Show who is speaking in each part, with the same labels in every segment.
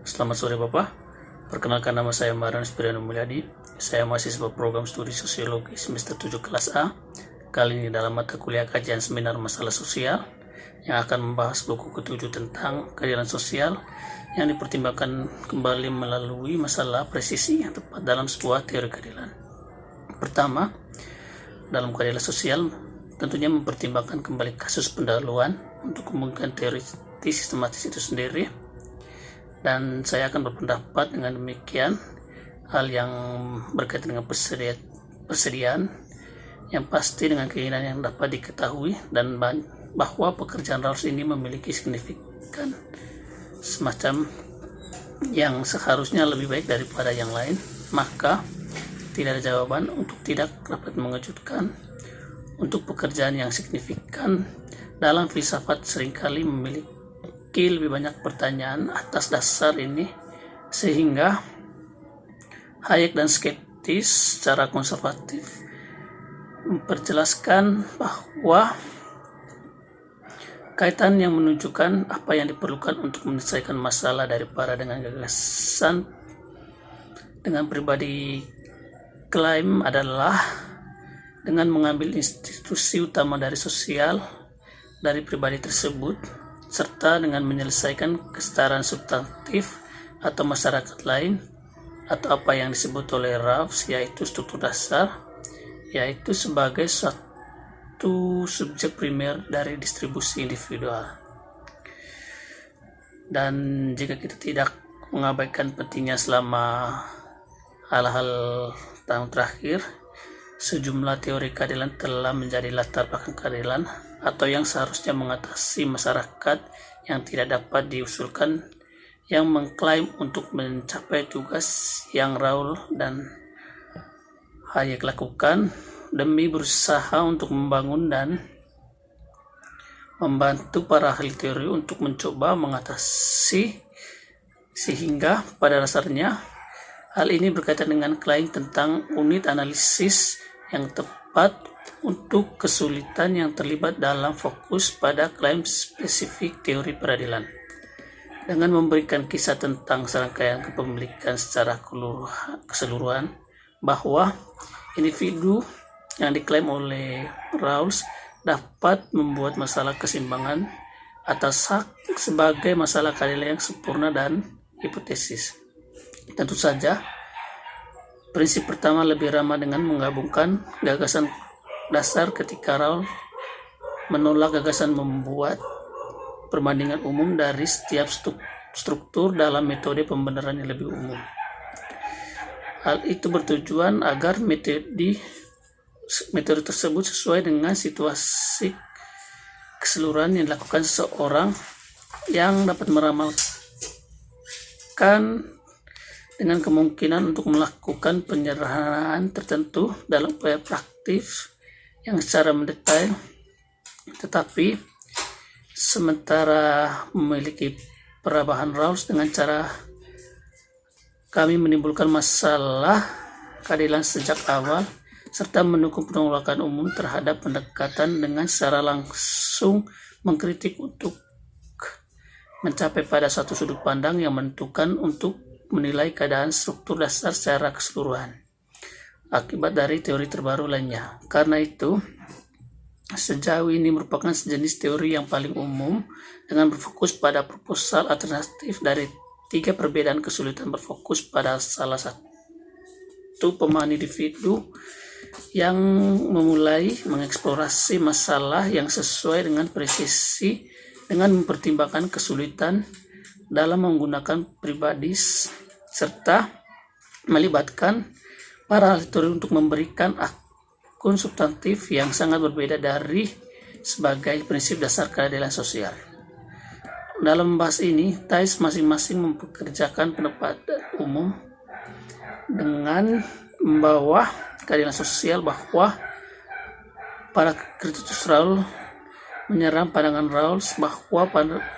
Speaker 1: Selamat sore Bapak, perkenalkan nama saya Maran Spiriano Mulyadi. Saya mahasiswa program studi sosiologi semester 7 kelas A. Kali ini dalam mata kuliah kajian seminar masalah sosial yang akan membahas buku ke-7 tentang keadilan sosial yang dipertimbangkan kembali melalui masalah presisi yang tepat dalam sebuah teori keadilan. Pertama, dalam keadilan sosial tentunya mempertimbangkan kembali kasus pendahuluan untuk kemungkinan teori sistematis itu sendiri. Dan saya akan berpendapat dengan demikian, hal yang berkaitan dengan persediaan yang pasti dengan keinginan yang dapat diketahui dan bahwa pekerjaan Rawls ini memiliki signifikan semacam yang seharusnya lebih baik daripada yang lain, maka tidak ada jawaban untuk tidak dapat mengejutkan. Untuk pekerjaan yang signifikan dalam filsafat seringkali memiliki lebih banyak pertanyaan atas dasar ini, sehingga Hayek dan skeptis secara konservatif memperjelaskan bahwa kaitan yang menunjukkan apa yang diperlukan untuk menyelesaikan masalah daripada dengan gagasan dengan pribadi klaim adalah dengan mengambil institusi utama dari sosial dari pribadi tersebut serta dengan menyelesaikan kesetaraan substantif atau masyarakat lain, atau apa yang disebut oleh Rawls yaitu struktur dasar, yaitu sebagai suatu subjek primer dari distribusi individual. Dan jika kita tidak mengabaikan pentingnya selama hal-hal tahun terakhir, sejumlah teori keadilan telah menjadi latar belakang keadilan atau yang seharusnya mengatasi masyarakat yang tidak dapat diusulkan, yang mengklaim untuk mencapai tugas yang Rawls dan Hayek lakukan demi berusaha untuk membangun dan membantu para ahli teori untuk mencoba mengatasi, sehingga pada dasarnya hal ini berkaitan dengan klaim tentang unit analisis yang tepat untuk kesulitan yang terlibat dalam fokus pada klaim spesifik teori peradilan. Dengan memberikan kisah tentang serangkaian kepemilikan secara keseluruhan, bahwa individu yang diklaim oleh Rawls dapat membuat masalah keseimbangan atas hak sebagai masalah keadilan yang sempurna dan hipotesis. Tentu saja, prinsip pertama lebih ramah dengan menggabungkan gagasan dasar ketika Rawls menolak gagasan membuat perbandingan umum dari setiap struktur dalam metode pembenaran yang lebih umum. Hal itu bertujuan agar metode tersebut sesuai dengan situasi keseluruhan yang dilakukan seseorang yang dapat meramalkan dengan kemungkinan untuk melakukan penyerahan tertentu dalam upaya praktis yang secara mendetail, tetapi sementara memiliki perabahan Rawls dengan cara kami menimbulkan masalah keadilan sejak awal serta mendukung penolakan umum terhadap pendekatan dengan secara langsung mengkritik untuk mencapai pada suatu sudut pandang yang menentukan untuk menilai keadaan struktur dasar secara keseluruhan akibat dari teori terbaru lainnya. Karena itu, sejauh ini merupakan sejenis teori yang paling umum dengan berfokus pada proposal alternatif dari tiga perbedaan kesulitan berfokus pada salah satu pemahaman individu yang memulai mengeksplorasi masalah yang sesuai dengan presisi dengan mempertimbangkan kesulitan dalam menggunakan pribadi serta melibatkan para ahli teori untuk memberikan akun substantif yang sangat berbeda dari sebagai prinsip dasar keadilan sosial. Dalam membahas ini, Thais masing-masing mempekerjakan pendapat umum dengan membawa keadilan sosial bahwa para kritikus Rawls menyerang pandangan Rawls bahwa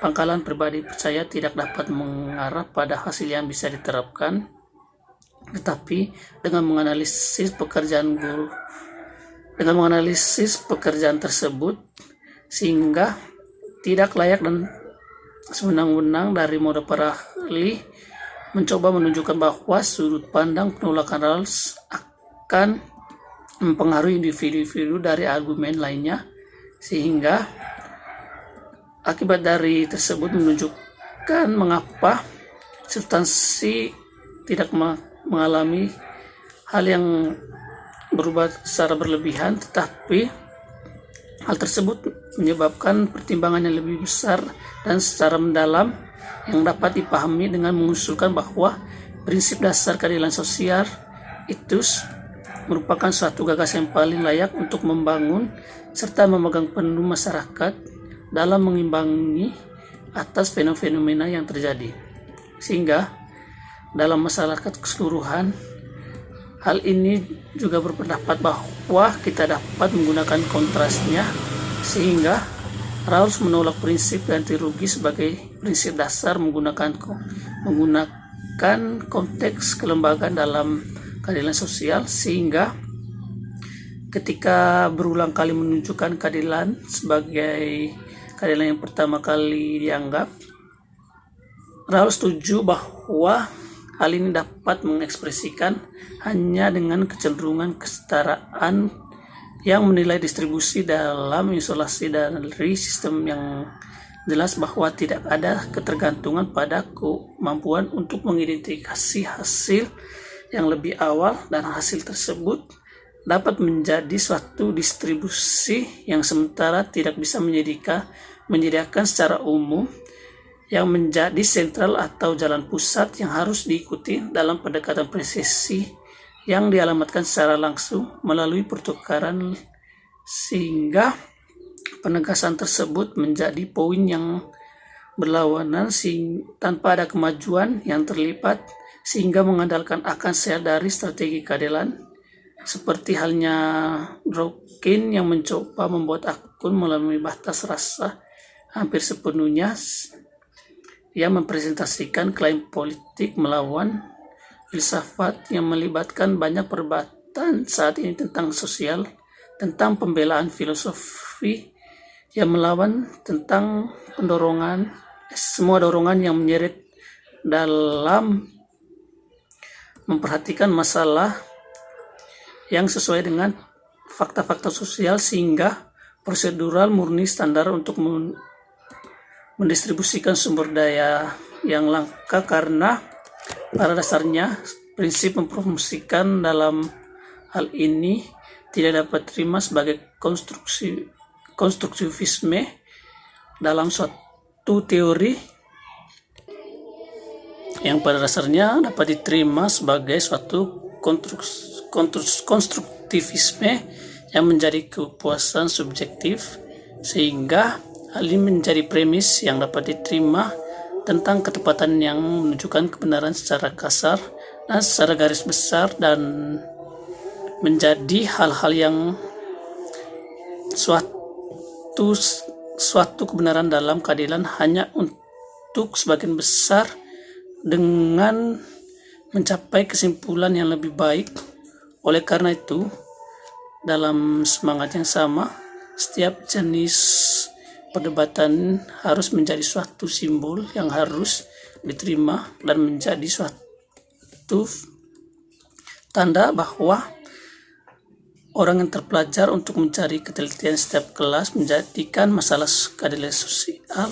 Speaker 1: pangkalan pribadi percaya tidak dapat mengarah pada hasil yang bisa diterapkan, tetapi dengan menganalisis pekerjaan tersebut sehingga tidak layak dan sewenang-wenang dari mode para ahli mencoba menunjukkan bahwa sudut pandang penolakan Rawls akan mempengaruhi individu-individu dari argumen lainnya, sehingga akibat dari tersebut menunjukkan mengapa substansi tidak mengalami hal yang berubah secara berlebihan, tetapi hal tersebut menyebabkan pertimbangan yang lebih besar dan secara mendalam yang dapat dipahami dengan mengusulkan bahwa prinsip dasar keadilan sosial itu merupakan suatu gagasan yang paling layak untuk membangun serta memegang penuh masyarakat dalam mengimbangi atas fenomena yang terjadi. Sehingga dalam masyarakat keseluruhan, hal ini juga berpendapat bahwa kita dapat menggunakan kontrasnya, sehingga Rawls menolak prinsip ganti rugi sebagai prinsip dasar menggunakan konteks kelembagaan dalam keadilan sosial, sehingga ketika berulang kali menunjukkan keadilan sebagai keadilan yang pertama kali dianggap, Rawls setuju bahwa hal ini dapat mengekspresikan hanya dengan kecenderungan kesetaraan yang menilai distribusi dalam isolasi dari sistem yang jelas bahwa tidak ada ketergantungan pada kemampuan untuk mengidentifikasi hasil yang lebih awal, dan hasil tersebut dapat menjadi suatu distribusi yang sementara tidak bisa menyediakan secara umum yang menjadi sentral atau jalan pusat yang harus diikuti dalam pendekatan presisi yang dialamatkan secara langsung melalui pertukaran, sehingga penegasan tersebut menjadi poin yang berlawanan tanpa ada kemajuan yang terlibat, sehingga mengandalkan akan dari strategi keadilan, seperti halnya Dworkin yang mencoba membuat akun melalui batas rasa hampir sepenuhnya yang mempresentasikan klaim politik melawan filsafat yang melibatkan banyak perdebatan saat ini tentang sosial, tentang pembelaan filosofi yang melawan, tentang semua dorongan yang menyeret dalam memperhatikan masalah yang sesuai dengan fakta-fakta sosial, sehingga prosedural murni standar untuk mendistribusikan sumber daya yang langka, karena pada dasarnya prinsip mempromosikan dalam hal ini tidak dapat terima sebagai konstruktivisme dalam suatu teori yang pada dasarnya dapat diterima sebagai suatu konstruktivisme yang menjadi kepuasan subjektif, sehingga hal ini menjadi premis yang dapat diterima tentang ketepatan yang menunjukkan kebenaran secara kasar dan secara garis besar, dan menjadi hal-hal yang suatu kebenaran dalam keadilan hanya untuk sebagian besar dengan mencapai kesimpulan yang lebih baik. Oleh karena itu, dalam semangat yang sama, setiap jenis perdebatan harus menjadi suatu simbol yang harus diterima dan menjadi suatu tanda bahwa orang yang terpelajar untuk mencari ketelitian setiap kelas menjadikan masalah keadilan sosial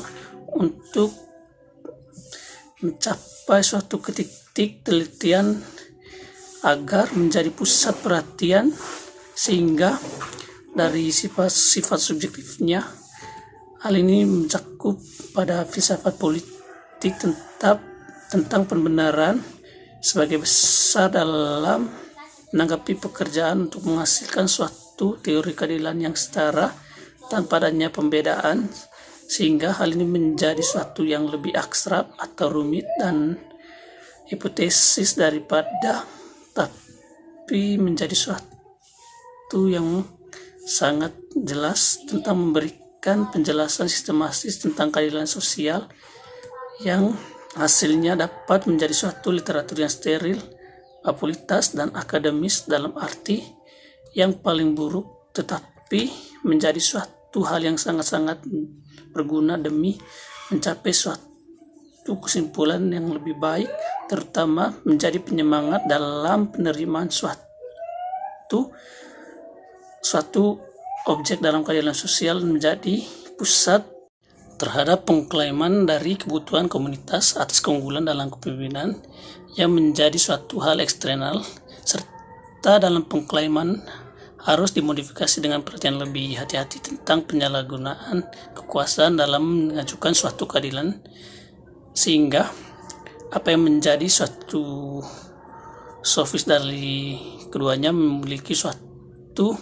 Speaker 1: untuk mencapai suatu titik telitian agar menjadi pusat perhatian, sehingga dari sifat subjektifnya hal ini mencakup pada filsafat politik tentang pembenaran sebagai besar dalam menanggapi pekerjaan untuk menghasilkan suatu teori keadilan yang setara tanpa adanya pembedaan, sehingga hal ini menjadi suatu yang lebih abstrak atau rumit dan hipotesis daripada, tapi menjadi suatu yang sangat jelas tentang memberikan penjelasan sistematis tentang keadilan sosial yang hasilnya dapat menjadi suatu literatur yang steril, apolitas, dan akademis dalam arti yang paling buruk, tetapi menjadi suatu hal yang sangat-sangat berguna demi mencapai suatu kesimpulan yang lebih baik terutama menjadi penyemangat dalam penerimaan suatu objek dalam keadilan sosial, menjadi pusat terhadap pengklaiman dari kebutuhan komunitas atas keunggulan dalam kepemimpinan yang menjadi suatu hal eksternal, serta dalam pengklaiman harus dimodifikasi dengan perhatian lebih hati-hati tentang penyalahgunaan kekuasaan dalam mengajukan suatu keadilan, sehingga apa yang menjadi suatu sofis dari keduanya memiliki suatu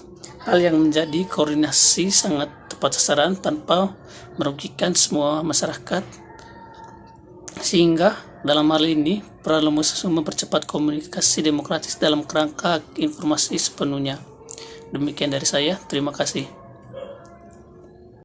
Speaker 1: hal yang menjadi koordinasi sangat tepat sasaran tanpa merugikan semua masyarakat, sehingga dalam hal ini perlu mempercepat komunikasi demokratis dalam kerangka informasi sepenuhnya. Demikian dari saya, terima kasih.